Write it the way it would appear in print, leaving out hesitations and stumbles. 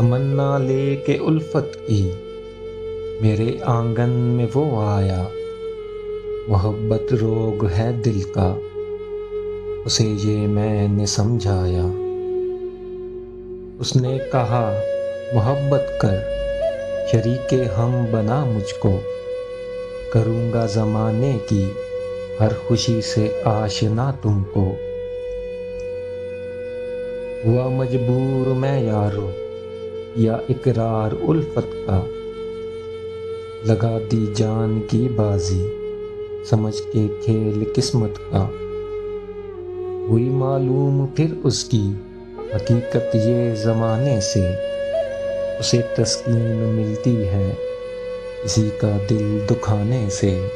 تمنا لے کے الفت کی میرے آنگن میں وہ آیا، محبت روگ ہے دل کا، اسے یہ میں نے سمجھایا۔ اس نے کہا محبت کر، شریک ہم بنا مجھ کو، کروں گا زمانے کی ہر خوشی سے آشنا تم کو۔ ہوا مجبور میں یارو یا اقرار الفت کا، لگا دی جان کی بازی سمجھ کے کھیل قسمت کا۔ ہوئی معلوم پھر اس کی حقیقت یہ زمانے سے، اسے تسکین ملتی ہے کسی کا دل دکھانے سے۔